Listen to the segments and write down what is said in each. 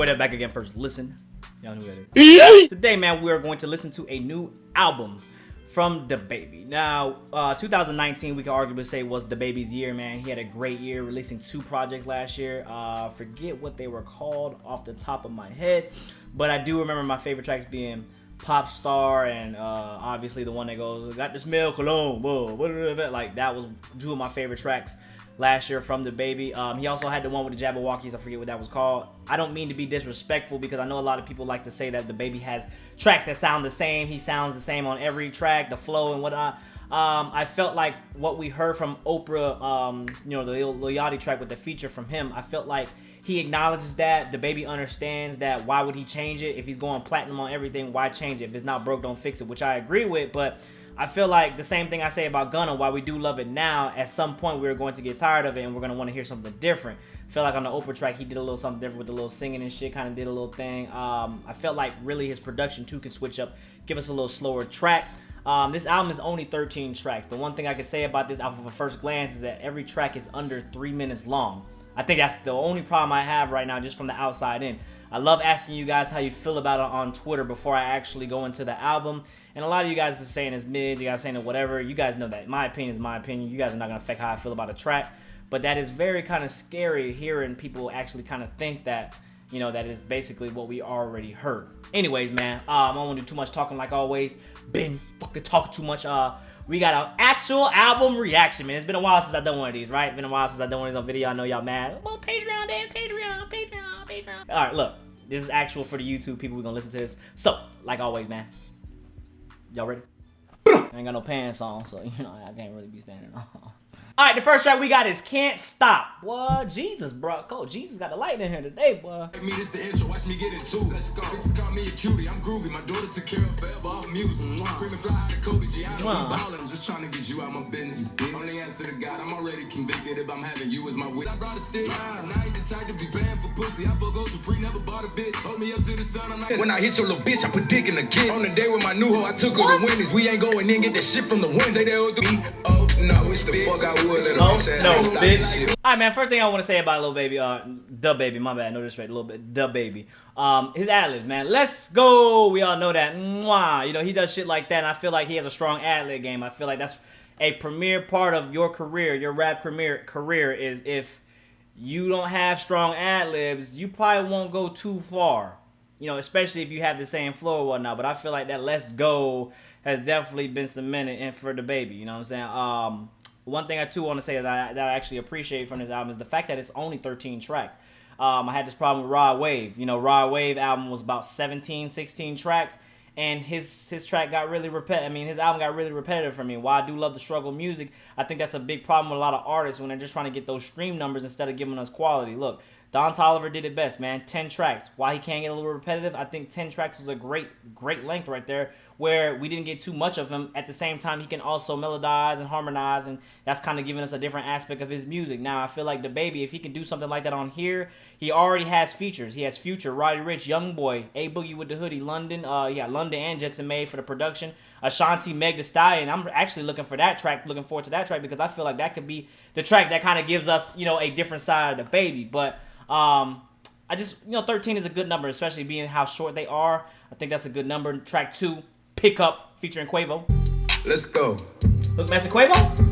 boy that back again first. Listen. Y'all know who that is. Today, man, we are going to listen to a new album from DaBaby. Now, 2019, we can arguably say was DaBaby's year, man. He had a great year, releasing 2 projects last year. Forget what they were called off the top of my head, but I do remember my favorite tracks being Pop Star and obviously the one that goes, got the smell cologne, whoa, like that was 2 of my favorite tracks last year from DaBaby. He also had the one with the Jabberwockies. I forget what that was called. I don't mean to be disrespectful because I know a lot of people like to say that DaBaby has tracks that sound the same. He sounds the same on every track, the flow and whatnot. I felt like what we heard from Oprah, you know, the Lil Yachty track with the feature from him, I felt like he acknowledges that. DaBaby understands that. Why would he change it? If he's going platinum on everything, why change it? If it's not broke, don't fix it, which I agree with, but I feel like the same thing I say about Gunna, while we do love it now, at some point we're going to get tired of it and we're going to want to hear something different. I feel like on the Oprah track, he did a little something different with the little singing and shit, kind of did a little thing. I felt like really his production too could switch up, give us a little slower track. This album is only 13 tracks. The one thing I can say about this album at first glance is that every track is under 3 minutes long. I think that's the only problem I have right now, just from the outside in. I love asking you guys how you feel about it on Twitter before I actually go into the album. And a lot of you guys are saying it's mid, you guys are saying it whatever. You guys know that my opinion is my opinion. You guys are not going to affect how I feel about a track. But that is very kind of scary hearing people actually kind of think that, you know, that is basically what we already heard. Anyways, man, I don't want to do too much talking like always. Been fucking talking too much. We got an actual album reaction, man. It's been a while since I've done one of these, right? It's been a while since I've done one of these on video. I know y'all mad. Oh, Patreon, Dan, Patreon. All right, look. This is actual for the YouTube people. We're going to listen to this. So, like always, man. Y'all ready? I ain't got no pants on, so, you know, I can't really be standing on. All right, the first track we got is Can't Stop. Boy, Jesus, bro. Cool. Jesus got the light in here today, boy. Me, this the intro. Watch me get it too. Let's go. Bitches call me a cutie. I'm groovy. My daughter took care of forever off music. Cream and fly out of Kobe G. I don't be ballin'. I'm just trying to get you out my business. Only answer to God. I'm already convicted if I'm having you as my witness. I brought a stick. Now I ain't the type to be paying for pussy. I fuck goes for free. Never bought a bitch. Hold me up to the sun. I'm like, when I hit your little bitch, I put dick in the kid. On the day with my new hoe, I took her to Wendy's. We ain't going in. Get that shit from the wind. Say that was the oh no, it's the fuck I would let her. No, bitch. Alright, man, first thing I want to say about Lil Baby, DaBaby, my bad, no disrespect, a little bit, DaBaby. His ad-libs, man, let's go, we all know that, mwah. You know, he does shit like that, and I feel like he has a strong ad-lib game. I feel like that's a premier part of your career, your rap career, is if you don't have strong ad-libs, you probably won't go too far. You know, especially if you have the same flow or whatnot, but I feel like that let's go has definitely been cemented in for DaBaby, you know what I'm saying? One thing I too want to say that I actually appreciate from this album is the fact that it's only 13 tracks. I had this problem with Rod Wave. You know, Rod Wave album was about 17, 16 tracks, and his track got really repetitive. I mean, his album got really repetitive for me. While I do love the struggle music, I think that's a big problem with a lot of artists when they're just trying to get those stream numbers instead of giving us quality. Look, Don Toliver did it best, man. 10 tracks. Why he can't get a little repetitive? I think 10 tracks was a great length right there, where we didn't get too much of him. At the same time, he can also melodize and harmonize, and that's kind of giving us a different aspect of his music. Now, I feel like DaBaby, if he can do something like that on here, he already has features. He has Future, Roddy Ricch, Youngboy, A Boogie with the Hoodie, London, London and Jetson Made for the production, Ashanti, Meg Thee Stallion. I'm actually looking forward to that track, because I feel like that could be the track that kind of gives us, you know, a different side of DaBaby. But I just, you know, 13 is a good number, especially being how short they are. I think that's a good number. Track 2, Pick Up, featuring Quavo. let's go. Hookmaster Quavo?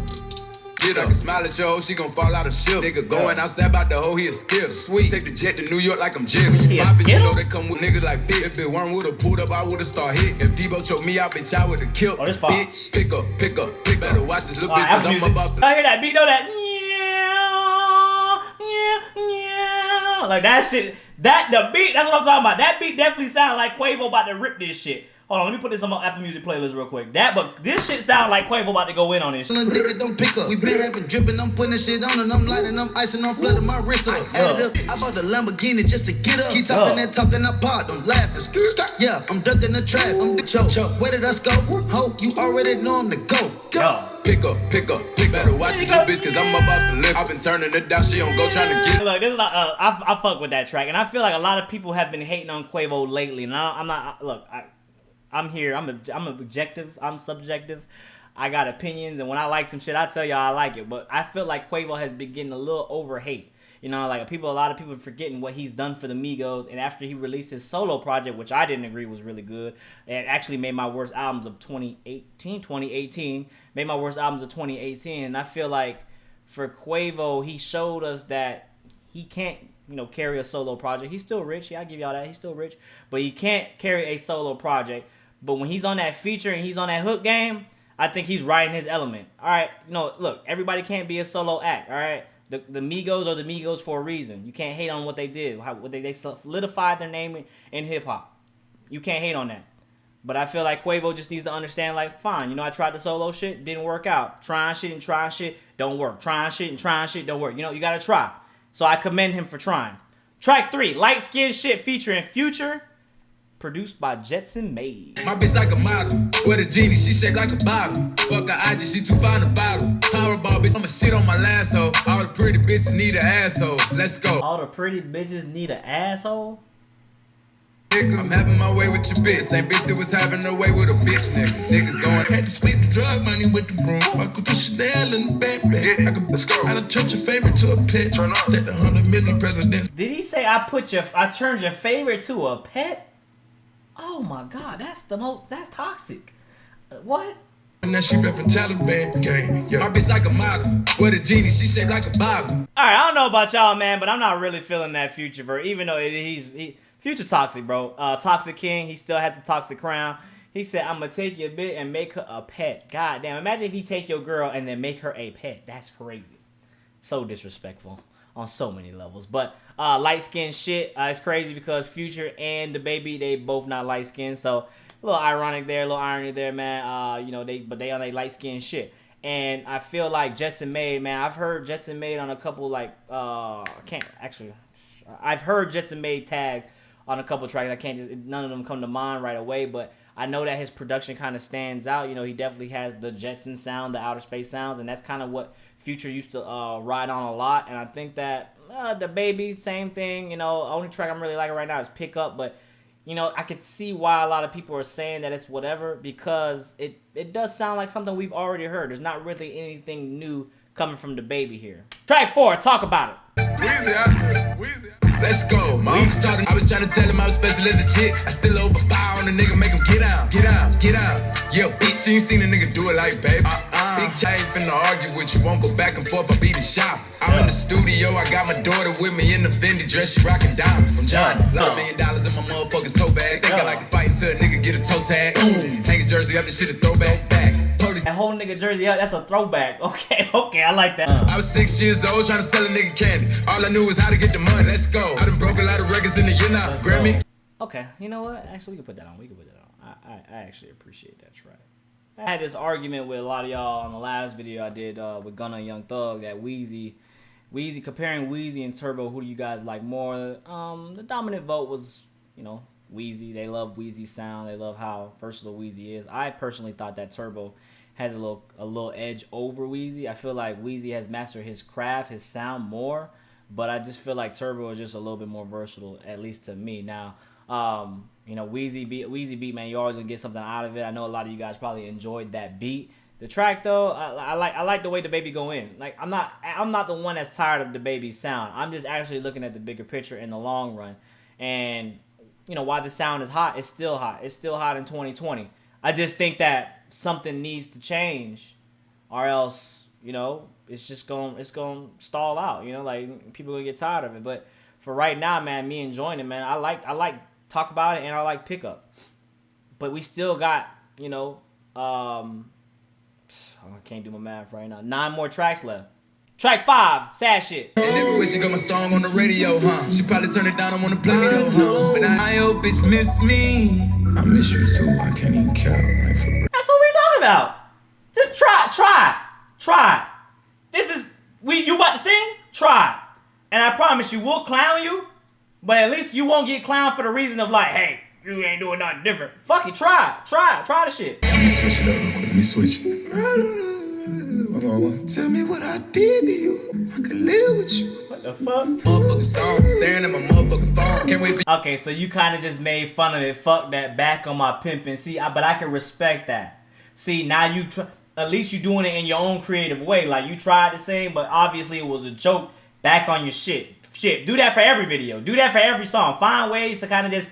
Get up, smile at your hoe, she gon' fall out of ship. Nigga going outside about the hoe, he a skip. Sweet, take the jet to New York like I'm Jim. When you poppin', you know they come with niggas like this. If it weren't would've pulled up, I would've start hit. If Debo choked me out, bitch, I would've killed. Oh, this far. Bitch, pick up. Better watch this little bitch, cause I'm about to. I hear that beat, know that? Like that shit, the beat, that's what I'm talking about. That beat definitely sound like Quavo about to rip this shit. Hold on, let me put this on my Apple Music playlist real quick. But this shit sound like Quavo about to go in on this shit. Nigga don't pick up. We been having dripping, I'm putting this shit on and I'm lighting, I'm icing, I'm flooding my wrist up. Add it up. I bought the Lamborghini just to get up. Keep talking that talking, I pop, I'm laughing. Yeah, I'm ducking the trap, I'm the choke. Where did us go? Ho, you already know I'm the go. Pick up. Better watch this little bitch, cause I'm about to live. I've been turning it down, she don't go trying to get it. Look, this is not, I fuck with that track, and I feel like a lot of people have been hating on Quavo lately, and I'm not, look, I'm here, I'm objective, I'm subjective, I got opinions, and when I like some shit, I tell y'all I like it, but I feel like Quavo has been getting a little over hate. You know, like a lot of people are forgetting what he's done for the Migos. And after he released his solo project, which I didn't agree was really good, it actually made my worst albums of 2018, made my worst albums of 2018. And I feel like for Quavo, he showed us that he can't, you know, carry a solo project. He's still rich. Yeah, I'll give y'all that. He's still rich. But he can't carry a solo project. But when he's on that feature and he's on that hook game, I think he's right in his element. All right, you know, look, everybody can't be a solo act. All right, the Migos are the Migos for a reason. You can't hate on what they did. What they solidified their name in hip hop. You can't hate on that. But I feel like Quavo just needs to understand, like, fine, you know, I tried the solo shit, didn't work out. Trying shit don't work. Trying shit don't work. You know, you gotta try. So I commend him for trying. Track 3, Light Skin Shit featuring Future, produced by Jetson Made. My bitch like a model, with a genie, she shaped like a bottle. Fuck her IG, she too fine to follow. Powerball bitch, I'ma shit on my last hoe. All the pretty bitches need an asshole. Let's go. All the pretty bitches need an asshole? I'm having my way with your bitch. Same bitch that was having her way with a bitch nigga. Niggas going. Had to sweep the drug money with the broom. I could put Chanel in the backpack. I could, let's go. I done turned your favorite to a pet. Turn off. Take the 100 million presidents. Did he say I turned your favorite to a pet? Oh my God, that's toxic. What? And now she reppin' Taliban gang. Yeah. My bitch like a model, with a genie, she shaped like a bottle. All right, I don't know about y'all, man, but I'm not really feeling that Future verse, even though Future toxic, bro. Toxic King, he still has the toxic crown. He said, I'm gonna take your bitch and make her a pet. God damn, imagine if he take your girl and then make her a pet. That's crazy. So disrespectful on so many levels. But light skin shit, it's crazy because Future and the baby, they both not light skinned. So a little ironic there, a little irony there, man. You know, they on a light skin shit. And I feel like Jetson Made, man. I've heard Jetson Made on a couple like I've heard Jetson Made tag on a couple tracks. I can't just, none of them come to mind right away, but I know that his production kind of stands out. You know, he definitely has the Jetson sound, the outer space sounds, and that's kind of what Future used to ride on a lot. And I think that the baby, same thing. You know, only track I'm really liking right now is Pick Up, but you know, I could see why a lot of people are saying that it's whatever, because it does sound like something we've already heard. There's not really anything new coming from the baby here. Track 4, Talk About It. Weezy. Let's go. My uncle's talking. I was trying to tell him I was special as a chick. I still over fire on the nigga, make him get out. Yo, bitch, you ain't seen a nigga do it like baby. Big Ch ain't finna argue with you. Won't go back and forth. I beat the shop. I'm in the studio. I got my daughter with me in the Fendi dress. She rockin' diamonds from Johnny. $1 million in my motherfucking toe bag. Think I like to fight until a nigga get a toe tag. Boom. Hang his jersey up. This shit a throwback. That whole nigga jersey up, that's a throwback. Okay, I like that. I was 6 years old trying to sell a nigga candy. All I knew was how to get the money. Let's go. I done broke a lot of records in the year now. Grammy. Okay, you know what? Actually, we can put that on. I actually appreciate that track. I had this argument with a lot of y'all on the last video I did with Gunna and Young Thug that Weezy, comparing Weezy and Turbo, who do you guys like more? The dominant vote was, you know, Weezy. They love Weezy's sound. They love how versatile Weezy is. I personally thought that Turbo had a little edge over Weezy. I feel like Weezy has mastered his craft, his sound more, but I just feel like Turbo is just a little bit more versatile, at least to me. Now, you know, Weezy beat, man, you're always gonna get something out of it. I know a lot of you guys probably enjoyed that beat. The track though, I like the way the baby go in. Like I'm not the one that's tired of the baby's sound. I'm just actually looking at the bigger picture in the long run, and you know why the sound is hot. It's still hot. It's still hot in 2020. I just think that something needs to change, or else, you know, it's gonna stall out. You know, like people gonna get tired of it. But for right now, man, me enjoying it, man. I like Talk About It and I like Pick Up. But we still got, you know, I can't do my math right now. 9 more tracks left. Track 5, Sad Shit. And everywhere she got my song on the radio, huh? She probably turn it down, I wanna play me though, huh? But my old bitch miss me. I miss you too, I can't even count, like for real. That's what we talking about. Just try. This is, you about to sing? Try. And I promise you, we'll clown you, but at least you won't get clowned for the reason of like, hey, you ain't doing nothing different. Fuck it, try the shit. Let me switch it up real quick, let me switch it. Tell me what I did to you. I could live with you. What the fuck? Motherfucking song, staring at my motherfucking phone. Can't wait for Okay, so you kind of just made fun of it. Fuck that, back on my pimpin'. See, but I can respect that. See, now at least you doing it in your own creative way. Like you tried to sing, but obviously it was a joke back on your shit. Shit, do that for every video. Do that for every song. Find ways to kind of just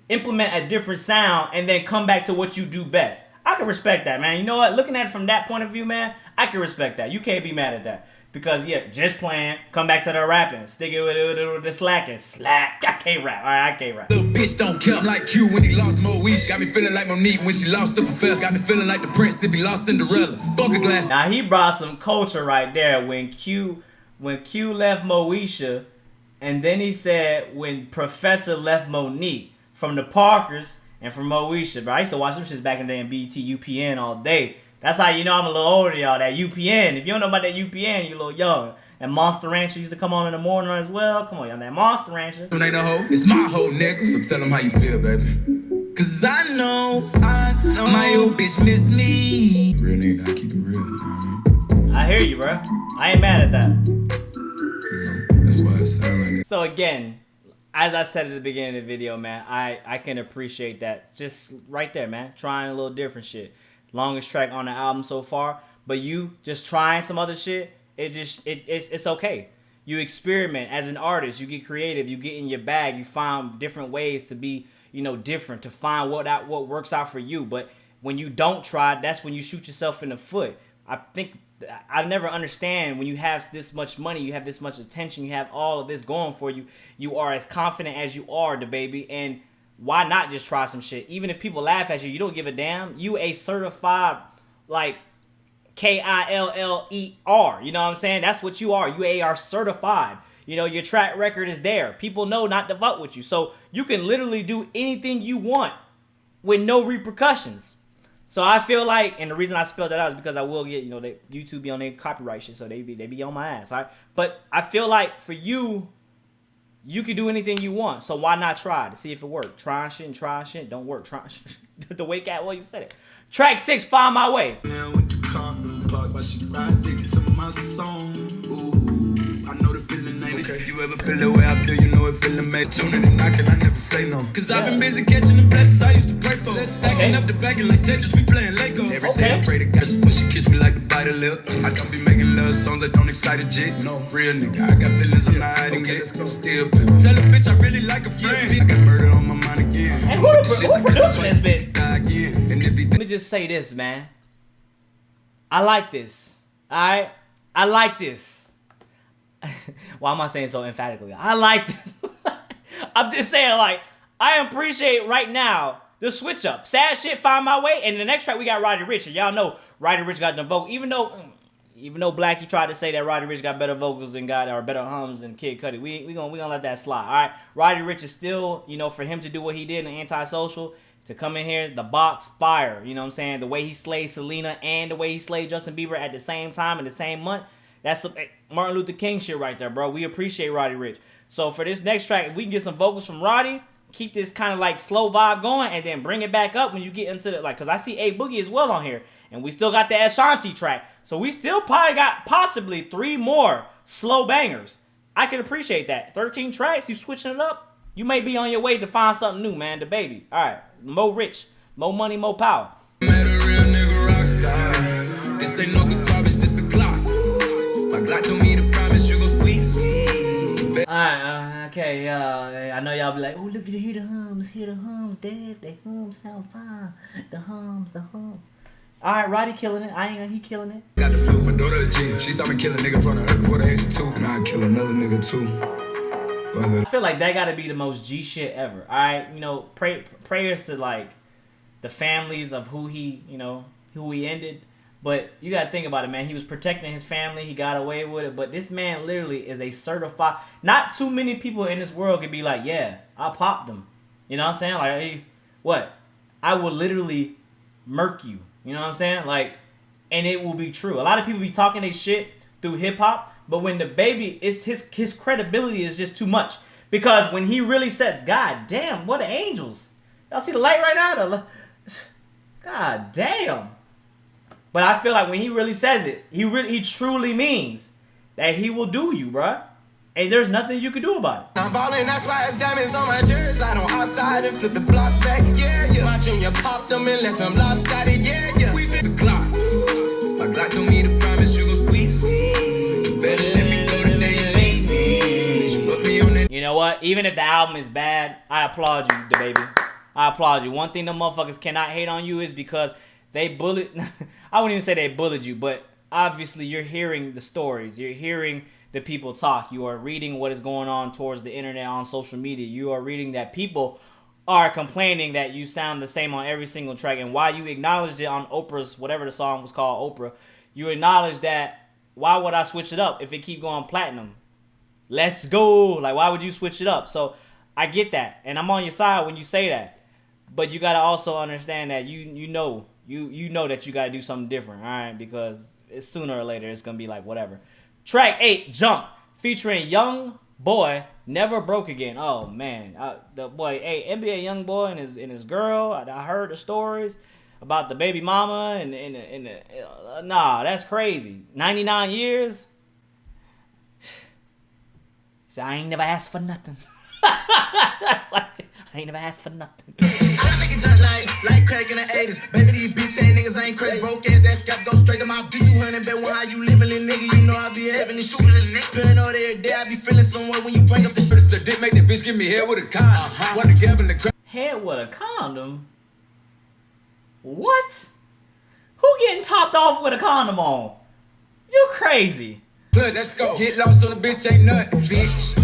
implement a different sound and then come back to what you do best. I can respect that, man. You know what? Looking at it from that point of view, man, I can respect that. You can't be mad at that. Because, yeah, just playing, come back to the rapping. Stick it with the slacking. Slack. I can't rap. All right, I can't rap. Little bitch don't care. Like Q when he lost Moesha. Got me feeling like Monique when she lost the professor. Got me feeling like the prince if he lost Cinderella. Fuck a glass. Now, he brought some culture right there when Q left Moesha. And then he said when Professor left Monique from the Parkers and from Moesha. Bro, I used to watch them shits back in the day in BET, UPN all day. That's how you know I'm a little older, y'all. That UPN. If you don't know about that UPN, you a little young. And Monster Rancher used to come on in the morning as well. Come on, y'all. That Monster Rancher. Ain't no hoe. It's my hoe, nigga. So tell them how you feel, baby. Cause I know my old bitch miss me. Real nigga, gotta keep it real, you know what I mean? I hear you, bro. I ain't mad at that. You know, that's why it sound like it. So again, as I said at the beginning of the video, man, I can appreciate that. Just right there, man. Trying a little different shit. Longest track on the album so far, but you just trying some other shit, it's okay. You experiment as an artist, you get creative, you get in your bag, you find different ways to be, you know, different, to find what works out for you. But when you don't try, that's when you shoot yourself in the foot. I never understand when you have this much money, you have this much attention, you have all of this going for you, you are as confident as you are, the baby, and why not just try some shit? Even if people laugh at you, you don't give a damn. You a certified, like, KILLER. You know what I'm saying? That's what you are. You are certified. You know, your track record is there. People know not to fuck with you. So you can literally do anything you want with no repercussions. So I feel like, and the reason I spelled that out is because I will get, you know, YouTube be on their copyright shit, so they be on my ass, all right? But I feel like for you, you can do anything you want, so why not try to see if it works? Trying shit don't work. Trying the way Cat Williams said it. Track 6, Find My Way. Now with the car in the park, but she ride dick to my song. Ooh, I know the feeling ain't it. You ever feel the way I feel? You know it feeling made. Tuning and knocking, I never say no. Cause I've been busy catching the blessings I used to pray for. Stacking up the back and like Tetris, we playing Lego. Every day I pray to God, but she kiss me like the bite of lip. I don't be making love songs that don't excite a jit. No, real nigga, I got feelings I'm not hiding it. Still pimp. Tell a bitch I really like a friend. I got murder on my mind again. And who producing this bitch? Let me just say this, man. I like this. Alright? I like this. Why am I saying so emphatically? I like this. I'm just saying, like, I appreciate right now the switch up. Sad Shit, Find My Way. And the next track we got Roddy Ricch. And y'all know Roddy Ricch got the vocal. Even though Blackie tried to say that Roddy Ricch got better vocals than or better hums than Kid Cudi, we gonna let that slide. All right, Roddy Ricch is still, you know, for him to do what he did in Antisocial, to come in here, the box fire. You know what I'm saying? The way he slayed Selena and the way he slayed Justin Bieber at the same time in the same month. That's some Martin Luther King shit right there, bro. We appreciate Roddy Ricch. So for this next track, if we can get some vocals from Roddy, keep this kind of like slow vibe going, and then bring it back up when you get into the, like, because I see A Boogie as well on here. And we still got the Ashanti track. So we still probably got possibly 3 more slow bangers. I can appreciate that. 13 tracks, you switching it up, you may be on your way to find something new, man. The baby. All right. More rich. More money, more power. Met a real nigga rock star. This ain't no guitar, bitch, this a clock. My Glock told me to promise you gon' squeeze me. Alright, okay, I know y'all be like, oh, look at hear the hums, Dave, they hums sound fine. The hums. Alright, Roddy killing it. He killing it. Got the flu, my daughter a G. She saw me kill a nigga in front of her before the age of 2. And I'd kill another nigga too. I feel like that gotta be the most G shit ever. Alright, you know, prayers to like the families of who he ended. But you gotta think about it, man. He was protecting his family. He got away with it. But this man literally is a certified. Not too many people in this world could be like, yeah, I popped him. You know what I'm saying? Like, hey, what? I will literally murk you. You know what I'm saying? Like, and it will be true. A lot of people be talking their shit through hip hop, but when the baby, it's his credibility is just too much. Because when he really says, God damn, what the angels. Y'all see the light right now? God damn. But I feel like when he really says it, he truly means that he will do you, bruh. And there's nothing you can do about it. I'm ballin', that's why it's diamonds on my jersey. Slide on outside and flip the block back, yeah. My junior popped them and left them lopsided, yeah. We fit the Glock. My Glock told me to promise you gon' squeeze me. Better let me go the day you made me. what? Even if the album is bad, I applaud you, the baby. I applaud you. One thing the motherfuckers cannot hate on you is because they bullied. I wouldn't even say they bullied you, but obviously you're hearing the stories. You're hearing the people talk. You are reading what is going on towards the internet on social media. You are reading that people are complaining that you sound the same on every single track. And while you acknowledged it on Oprah's, whatever the song was called, Oprah, you acknowledged that, why would I switch it up if it keep going platinum? Let's go. Like, why would you switch it up? So I get that. And I'm on your side when you say that. But you got to also understand that you know that you got to do something different, all right? Because it's sooner or later it's going to be like whatever. Track 8, Jump, featuring Young Boy, Never Broke Again. Oh, man. The boy, hey, NBA Young Boy and his girl, I heard the stories about the baby mama and nah, that's crazy. 99 years? So I ain't never asked for nothing. I ain't never asked for nothing. I make it touch like crack in the 80s. Baby, these bitch ass niggas ain't crazy. Broke ass that scalp go straight to my B200. Bet one how you living, little nigga. You know I be having this shooting a nigga. Paranoid every day. I be feeling somewhere when you bring up this. But it's the dick, make that bitch give me head with a condom. One together in the crowd. Head with a condom? What? Who getting topped off with a condom on? You crazy. Let's go. Get lost on the bitch, ain't nothing, bitch.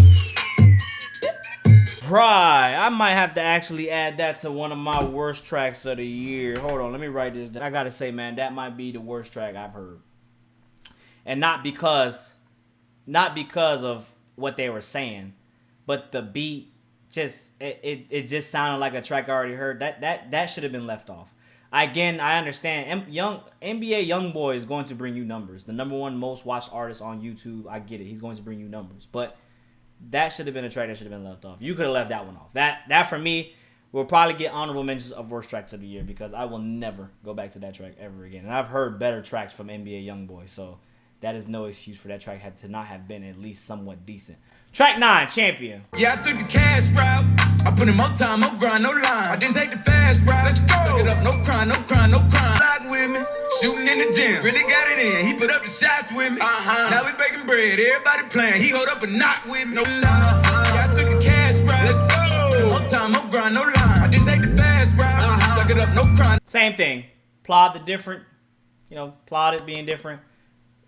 Right, I might have to actually add that to one of my worst tracks of the year. Hold on, let me write this down. I gotta say, man, that might be the worst track I've heard. And not because of what they were saying, but the beat just it just sounded like a track I already heard. That should have been left off. Again, I understand. NBA Youngboy is going to bring you numbers. The #1 most watched artist on YouTube. I get it. He's going to bring you numbers, but that should have been a track that should have been left off. You could have left that one off. That for me will probably get honorable mentions of worst tracks of the year because I will never go back to that track ever again. And I've heard better tracks from NBA Youngboy, so that is no excuse for that track to not have been at least somewhat decent. Track 9, Champion. Yeah, I took the cash route. I put in more time, more grind, no line. I didn't take the fast route. Let's go. Suck it up, no crime, no crime, no crime. Lock with me, shooting in the gym. Really got it in. He put up the shots with me. Now we breaking bread. Everybody playing. He hold up a knot with me. Yeah, I took the cash route. Let's go. Put in more time, more grind, no line. I didn't take the fast route. Suck it up, no crime. Same thing. Plod the different. Plod it being different.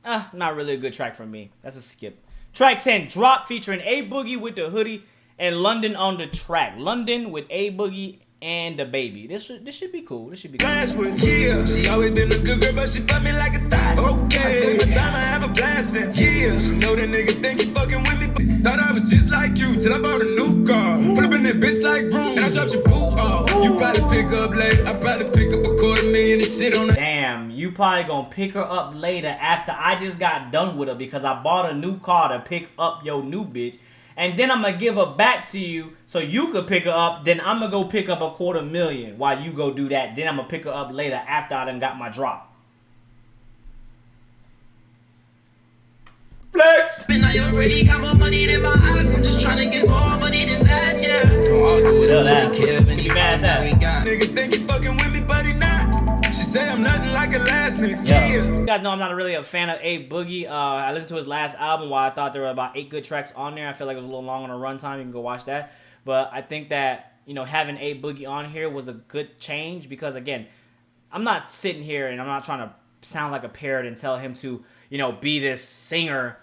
Not really a good track for me. That's a skip. Track 10, Drop, featuring A Boogie with the hoodie and London on the track. London with A Boogie and the baby. This should be cool. This should be cool. Yeah, she always been a good girl, but she fuck me like a thot. Okay, I take my time, I have a blast. Yeah, she know that nigga think he fucking with me, but thought I was just like you till I bought a new car. Put up in that bitch like room, and I dropped your boot off. You probably pick up later. I probably pick up $250,000 and shit on that. Damn, you probably gonna pick her up later after I just got done with her because I bought a new car to pick up your new bitch. And then I'm going to give her back to you so you could pick her up. Then I'm going to go pick up $250,000 while you go do that. Then I'm going to pick her up later after I done got my drop. Flex! And I already got more money than my eyes. I'm just trying to get more money than last year. Don't argue with that. Be mad at that. Nigga think he fucking with me, but he not. She say I'm nothing like a last nigga. Yeah. You guys know I'm not really a fan of A Boogie. I listened to his last album while I thought there were about 8 good tracks on there. I feel like it was a little long on the runtime. You can go watch that. But I think that, having A Boogie on here was a good change because, again, I'm not sitting here and I'm not trying to sound like a parrot and tell him to, be this singer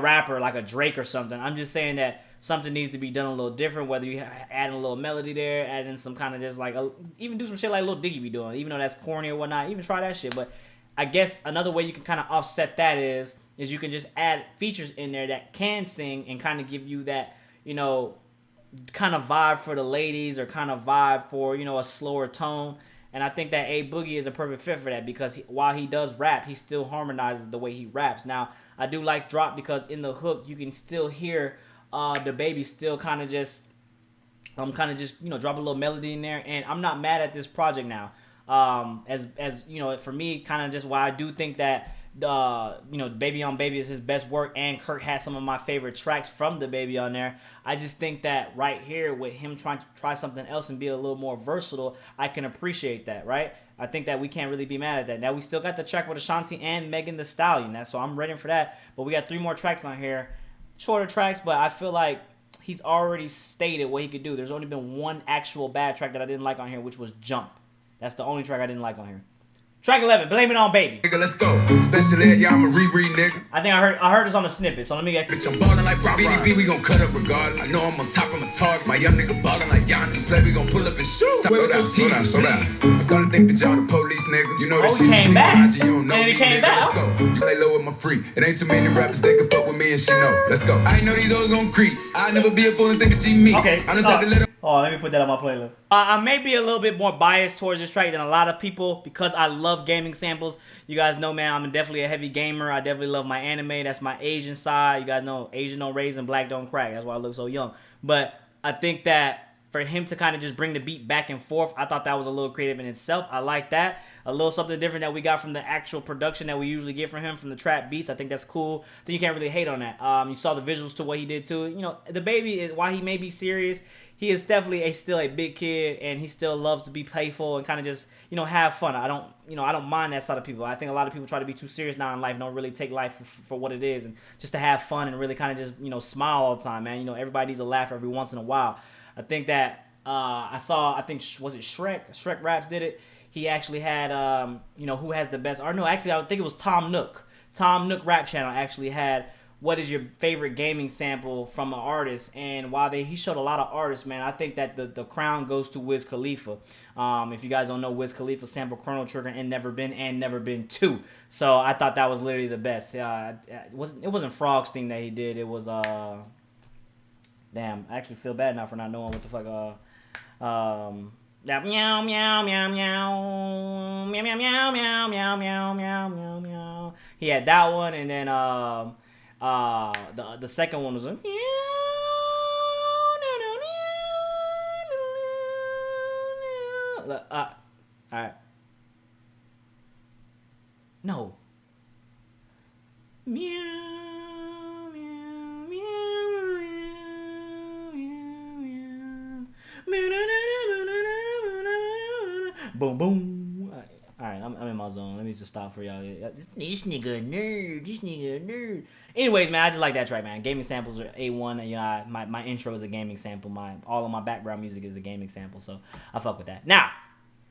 rapper like a Drake or something. I'm just saying that something needs to be done a little different, whether you add a little melody there, add in some kind of just like, even do some shit like Lil Dicky be doing, even though that's corny or whatnot, even try that shit. But I guess another way you can kind of offset that is you can just add features in there that can sing and kind of give you that, kind of vibe for the ladies or kind of vibe for, a slower tone. And I think that A Boogie is a perfect fit for that because while he does rap, he still harmonizes the way he raps. Now, I do like Drop because in the hook, you can still hear the baby still kind of just drop a little melody in there, and I'm not mad at this project now. As for me, kind of just why I do think that Baby on Baby is his best work, and Kurt has some of my favorite tracks from the Baby on there. I just think that right here with him trying to try something else and be a little more versatile, I can appreciate that, right? I think that we can't really be mad at that. Now we still got the track with Ashanti and Megan Thee Stallion, so I'm ready for that. But we got 3 more tracks on here. Shorter tracks, but I feel like he's already stated what he could do. There's only been one actual bad track that I didn't like on here, which was Jump. That's the only track I didn't like on here. Track 11, Blame It On Baby. Nigga, let's go. Especially y'all, I'm a reread, nigga. I think I heard this on the snippet, so let me get. Bitch, I'm ballin' like Rob BDB, we gon' cut up regardless. I know I'm on top, I'm a target. My young nigga ballin' like Giannis. Play, we gon' pull up and shoot. Slow down. I'm starting to think that y'all the police, nigga. You know that shit. Came back. You don't know And he me, came nigga. back. Let's go. You lay low with my free. It ain't too many rappers that can fuck with me and she know. Let's go. I ain't know these hoes gon' creep. I never be a fool and think that she me. Okay. I'm the type to let them. Oh, let me put that on my playlist. I may be a little bit more biased towards this track than a lot of people because I love gaming samples. You guys know, man, I'm definitely a heavy gamer. I definitely love my anime. That's my Asian side. You guys know Asian don't raise and black don't crack. That's why I look so young. But I think that for him to kind of just bring the beat back and forth, I thought that was a little creative in itself. I like that. A little something different that we got from the actual production that we usually get from him, from the trap beats. I think that's cool. I think you can't really hate on that. You saw the visuals to what he did too. You know, the baby, while he may be serious, he is definitely still a big kid, and he still loves to be playful and kind of just, you know, have fun. I don't mind that side of people. I think a lot of people try to be too serious now in life, don't really take life for what it is, and just to have fun and really kind of just, you know, smile all the time, man. You know, everybody needs a laugh every once in a while. I think that I think, was it Shrek? Shrek Raps did it. He actually had, you know, who has the best, or no, actually, I think it was Tom Nook. Tom Nook Rap Channel actually had what is your favorite gaming sample from an artist, and while he showed a lot of artists, man, I think that the crown goes to Wiz Khalifa. If you guys don't know, Wiz Khalifa sampled Chrono Trigger and Never Been 2. So I thought that was literally the best. It wasn't Frog's thing that he did. It was damn, I actually feel bad now for not knowing what the fuck that meow meow meow meow meow meow meow meow meow meow meow meow meow. He had that one, and then the second one was a all right. No. Meow meow meow meow meow. Boom boom. All right, I'm in my zone. Let me just stop for y'all. This nigga a nerd. Anyways, man, I just like that track, man. Gaming samples are A1. You know, my intro is a gaming sample. All of my background music is a gaming sample, so I fuck with that. Now,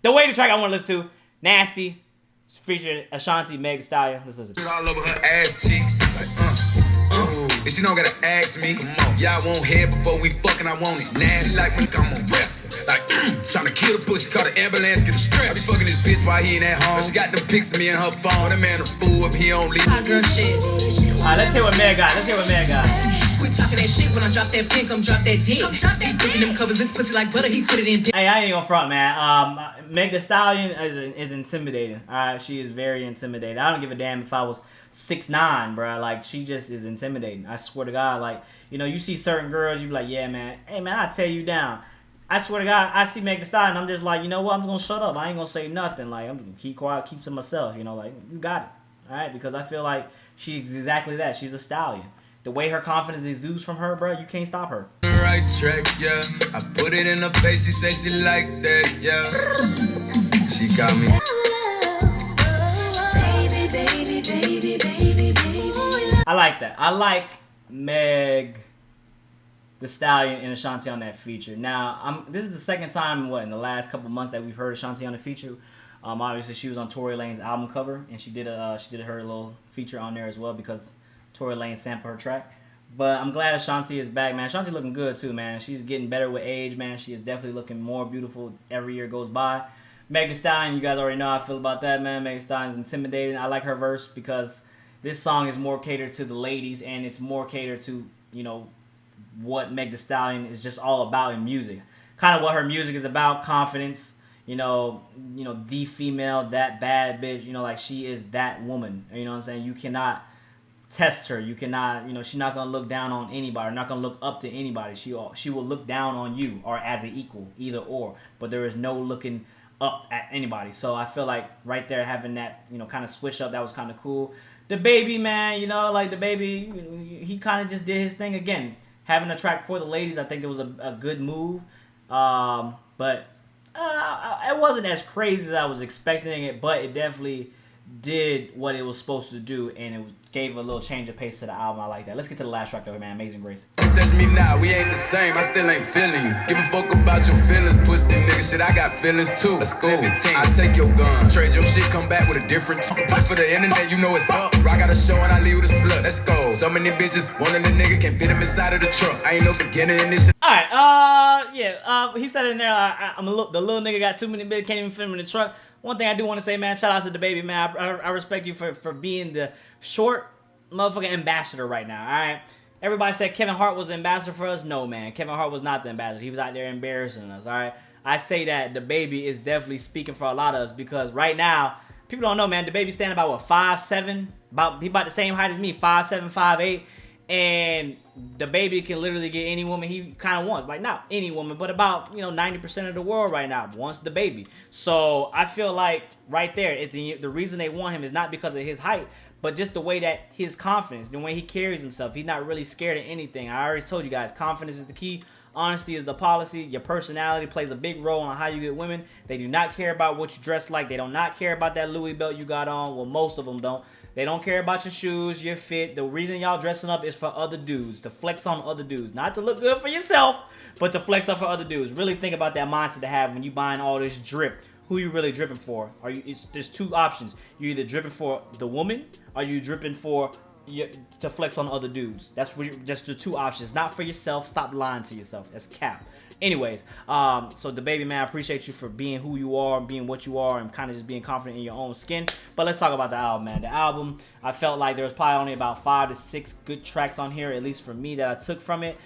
the way the track I want to listen to, Nasty, featuring Ashanti, Meg Thee Stallion. Let's listen to it. All over her ass cheeks. Like, and she don't gotta ask me. Y'all won't head before we fucking, I want it nasty. Like when I'm a wrestler. Like, trying to kill the pussy, call the ambulance, get a stretch. I be fucking this bitch while he ain't at home. She got them pics of me in her phone. That man a fool if he don't leave. Alright, let's hear what Meg got. Quit talking that shit when I drop that pin, come drop that dick. He putting them covers, this pussy like butter, he put it in. Hey, I ain't gonna front, man. Meg Thee Stallion is intimidating. Alright, she is very intimidating. I don't give a damn if I was 6'9", bro. Like, she just is intimidating. I swear to God, like, you know, you see certain girls, you be like, yeah, man. Hey, man, I'll tear you down. I swear to God, I see Meg Thee Stallion, I'm just like, you know what? I'm just gonna shut up. I ain't gonna say nothing. Like, I'm just gonna keep quiet, keep to myself. You know, like, you got it. Alright, because I feel like she's exactly that. She's a stallion. The way her confidence exudes from her, bro, you can't stop her. Right track, yeah. I put it in her face, she say she like that, yeah. She got me. I like that. I like Meg Thee Stallion and Ashanti on that feature. Now, this is the second time in the last couple months that we've heard Ashanti on the feature. Obviously, she was on Tory Lane's album cover, and she did her little feature on there as well because Tory Lane sampled her track. But I'm glad Ashanti is back, man. Ashanti looking good too, man. She's getting better with age, man. She is definitely looking more beautiful every year goes by. Meg Thee Stallion, you guys already know how I feel about that, man. Meg Thee Stallion is intimidating. I like her verse because this song is more catered to the ladies, and it's more catered to, you know, what Meg Thee Stallion is just all about in music. Kind of what her music is about, confidence, you know, the female, that bad bitch, you know, like she is that woman. You know what I'm saying? You cannot test her. You cannot, you know, she's not going to look down on anybody, not going to look up to anybody. She will look down on you or as an equal, either or. But there is no looking up at anybody. So I feel like right there having that, you know, kind of switch up, that was kind of cool. The baby, man, you know, like the baby, he kind of just did his thing again. Having a track for the ladies, I think it was a good move. But it wasn't as crazy as I was expecting it, but it definitely did what it was supposed to do, and it gave a little change of pace to the album. I like that. Let's get to the last track though, man. Amazing Grace. Touch me now, we ain't the same. I still ain't feeling you. Give a fuck about your feelings, pussy nigga. Shit, I got feelings too. Let's go. 17, I take your gun, trade your shit, come back with a different. Play for the internet, you know it's up. I got a show and I leave with a slut. Let's go. So many bitches, one of the nigga can't fit him inside of the truck. I ain't no beginning in this shit. All right, he said in there, the little nigga got too many bitches, can't even fit him in the truck. One thing I do want to say, man, shout out to the baby, man. I respect you for being the short motherfucking ambassador right now, all right? Everybody said Kevin Hart was the ambassador for us. No, man. Kevin Hart was not the ambassador. He was out there embarrassing us, all right? I say that the baby is definitely speaking for a lot of us because right now, people don't know, man, the baby's standing about, what, 5'7"? He about the same height as me, 5'7", 5'8". And the baby can literally get any woman he kind of wants. Like, not any woman, but about, 90% of the world right now wants the baby. So I feel like right there, the reason they want him is not because of his height, but just the way that his confidence, the way he carries himself. He's not really scared of anything. I already told you guys, confidence is the key. Honesty is the policy. Your personality plays a big role on how you get women. They do not care about what you dress like. They do not care about that Louis belt you got on. Well, most of them don't. They don't care about your shoes, your fit. The reason y'all dressing up is for other dudes, to flex on other dudes. Not to look good for yourself, but to flex up for other dudes. Really think about that mindset to have when you buying all this drip. Who you really dripping for? There's two options. You're either dripping for the woman, or you dripping for to flex on other dudes. That's just the two options. Not for yourself. Stop lying to yourself. That's cap. Anyways, so the baby, man, I appreciate you for being who you are, being what you are, and kind of just being confident in your own skin. But let's talk about the album, man. The album, I felt like there was probably only about 5 to 6 good tracks on here, at least for me, that I took from it,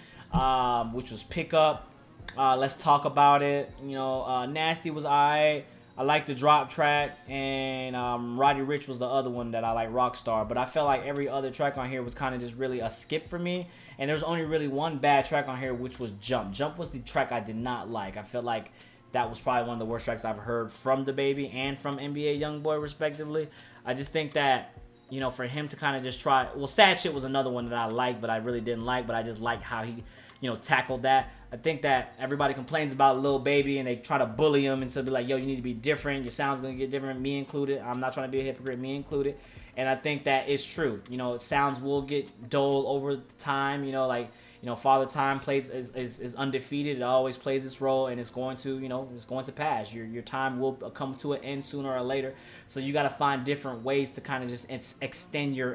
which was Pick Up. Let's talk about it. Nasty was alright. I like the Drop track, and Roddy Ricch was the other one that I like, Rockstar. But I felt like every other track on here was kind of just really a skip for me. And there's only really one bad track on here, which was Jump. Jump was the track I did not like. I felt like that was probably one of the worst tracks I've heard from DaBaby and from NBA Youngboy, respectively. I just think that, for him to kind of just try... Well, Sad Shit was another one that I liked, but I really didn't like. But I just liked how he, tackled that. I think that everybody complains about Lil Baby, and they try to bully him and to be like, yo, you need to be different. Your sound's going to get different, me included. I'm not trying to be a hypocrite, me included. And I think that it's true. Sounds will get dull over time. Father Time is undefeated. It always plays its role, and it's going to, it's going to pass. Your time will come to an end sooner or later. So you got to find different ways to kind of just extend your,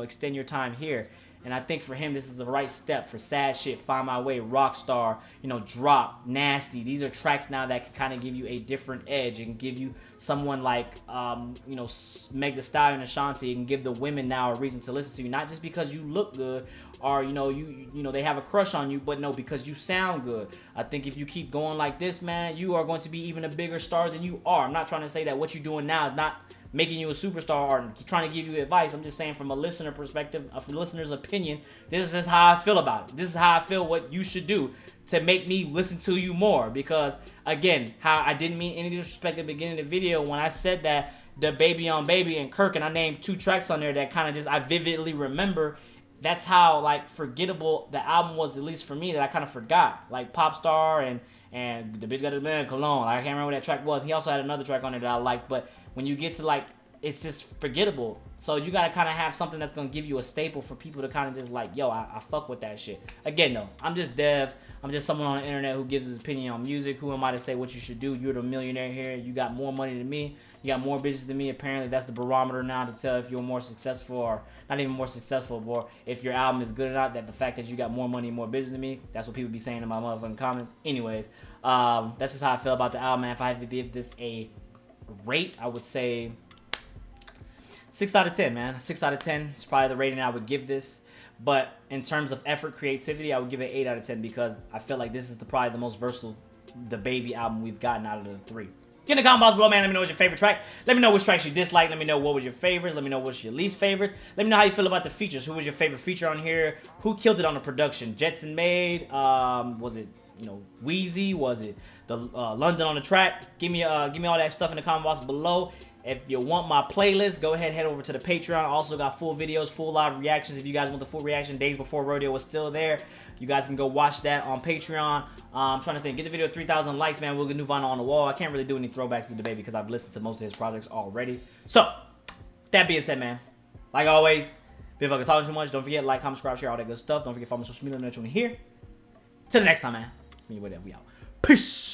extend your time here. And I think for him, this is the right step. For Sad Shit, Find My Way, Rockstar, Drop, Nasty. These are tracks now that can kind of give you a different edge and give you someone like, Meg Thee Stallion and Ashanti, and give the women now a reason to listen to you. Not just because you look good or, they have a crush on you, but no, because you sound good. I think if you keep going like this, man, you are going to be even a bigger star than you are. I'm not trying to say that what you're doing now is not making you a superstar or trying to give you advice. I'm just saying from a listener perspective, a listener's opinion, this is how I feel about it. This is how I feel what you should do to make me listen to you more. Because, again, how I didn't mean any disrespect at the beginning of the video when I said that the Baby on Baby and Kirk, and I named 2 tracks on there that kind of just I vividly remember. That's how, forgettable the album was, at least for me, that I kind of forgot. Like Popstar and The Bitch Got a Man, Cologne. I can't remember what that track was. He also had another track on there that I liked, but when you get to it's just forgettable. So you gotta kind of have something that's gonna give you a staple for people to kind of just yo, I fuck with that shit. Again, though, I'm just Dev. I'm just someone on the internet who gives his opinion on music. Who am I to say what you should do? You're the millionaire here. You got more money than me. You got more business than me. Apparently, that's the barometer now to tell if you're more successful or not even more successful, or if your album is good or not. That the fact that you got more money and more business than me, that's what people be saying in my motherfucking comments. Anyways, that's just how I feel about the album, man. If I had to give this a rate, I would say 6 out of 10, man. 6 out of 10 is probably the rating I would give this. But in terms of effort, creativity, I would give it 8 out of 10 because I feel like this is probably the most versatile DaBaby album we've gotten out of the 3. Get in the comment box below, man. Let me know what's your favorite track. Let me know which tracks you dislike. Let me know what was your favorites. Let me know what's your least favorites. Let me know how you feel about the features. Who was your favorite feature on here? Who killed it on the production? Jetson Made? Was it, Wheezy? Was it the London on the track? Give me all that stuff in the comment box below. If you want my playlist, go ahead, head over to the Patreon. I also got full videos, full live reactions. If you guys want the full reaction, days before rodeo was still there. You guys can go watch that on Patreon. I'm trying to think. Get the video 3,000 likes, man. We'll get new vinyl on the wall. I can't really do any throwbacks to DaBaby because I've listened to most of his projects already. So, that being said, man, like always, if I can talk too much, don't forget like, comment, subscribe, share all that good stuff. Don't forget to follow me on social media. Let me know what you want to hear. Till the next time, man. It's me, whatever. We out. Peace.